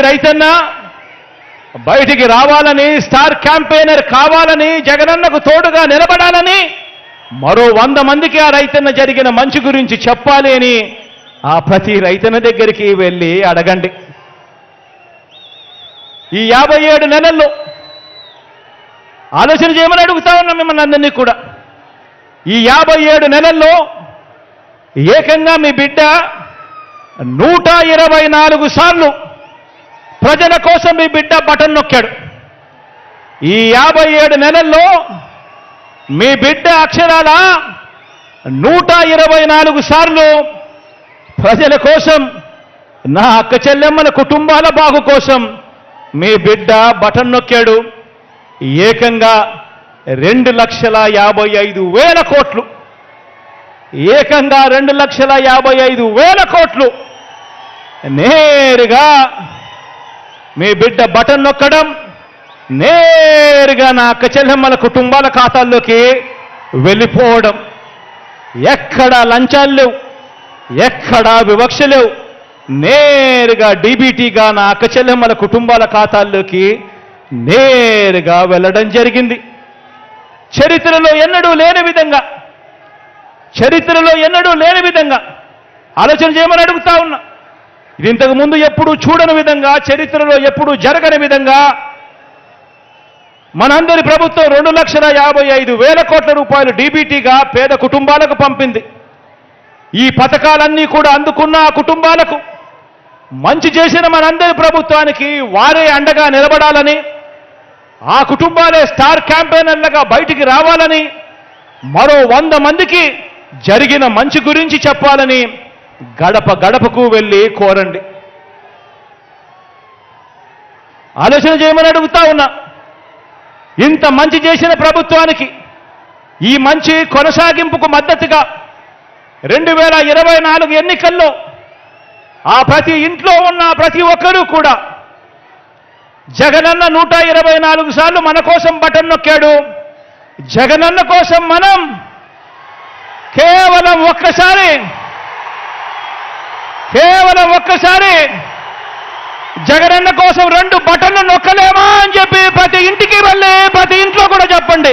రైతన్న బయటికి రావాలని, స్టార్ క్యాంపెయినర్ కావాలని, జగనన్నకు తోడుగా నిలబడాలని, మరో 100 మందికి ఆ రైతన్న జరిగిన మంచి గురించి చెప్పాలి అని ఆ ప్రతి రైతన్న దగ్గరికి వెళ్ళి అడగండి. ఈ 57 నెలల్లో ఆలోచన చేయమని అడుగుతా ఉన్నాం మిమ్మల్ని అందరినీ కూడా. ఈ 57 నెలల్లో ఏకంగా మీ బిడ్డ 124 సార్లు ప్రజల కోసం మీ బిడ్డ బటన్ నొక్కాడు. ఈ 57 నెలల్లో మీ బిడ్డ అక్షరాల 124 సార్లు ప్రజల కోసం, నా అక్క చెల్లెమ్మల కుటుంబాల బాగు కోసం మీ బిడ్డ బటన్ నొక్కాడు. ఏకంగా 2,55,000 కోట్లు, ఏకంగా 2,55,000 కోట్లు నేరుగా మీ బిడ్డ బటన్ నొక్కడం, నేరుగా నా అక్క చెల్లెమ్మల కుటుంబాల ఖాతాల్లోకి వెళ్ళిపోవడం. ఎక్కడా లంచాలు లేవు, ఎక్కడా వివక్ష లేవు. నేరుగా డీబీటీగా నా అక్క చెల్లెమ్మల కుటుంబాల ఖాతాల్లోకి నేరుగా వెళ్ళడం జరిగింది. చరిత్రలో ఎన్నడూ లేని విధంగా, చరిత్రలో ఎన్నడూ లేని విధంగా ఆలోచన చేయమని అడుగుతా ఉన్నా. ఇది ఇంతకు ముందు ఎప్పుడూ చూడని విధంగా, చరిత్రలో ఎప్పుడూ జరగని విధంగా మనందరి ప్రభుత్వం 2,55,000 కోట్ల రూపాయలు డీబీటీగా పేద కుటుంబాలకు పంపింది. ఈ పథకాలన్నీ కూడా అందుకున్న ఆ కుటుంబాలకు మంచి చేసిన మనందరి ప్రభుత్వానికి వారే అండగా నిలబడాలని, ఆ కుటుంబాలే స్టార్ క్యాంపెయినర్లుగా బయటికి రావాలని, మరో 100 మందికి జరిగిన మంచి గురించి చెప్పాలని గడప గడపకు వెళ్ళి కోరండి. ఆలోచన చేయమని అడుగుతా ఉన్నా. ఇంత మంచి చేసిన ప్రభుత్వానికి ఈ మంచి కొనసాగింపుకు మద్దతుగా 2024 ఎన్నికల్లో ఆ ప్రతి ఇంట్లో ఉన్న ప్రతి ఒక్కరూ కూడా జగనన్న 124 సార్లు మన కోసం బటన్ నొక్కాడు. జగనన్న కోసం మనం కేవలం ఒక్కసారి జగనన్న కోసం 2 బటన్లు నొక్కలేమా అని చెప్పి ప్రతి ఇంటికి వెళ్ళి ప్రతి ఇంట్లో కూడా చెప్పండి.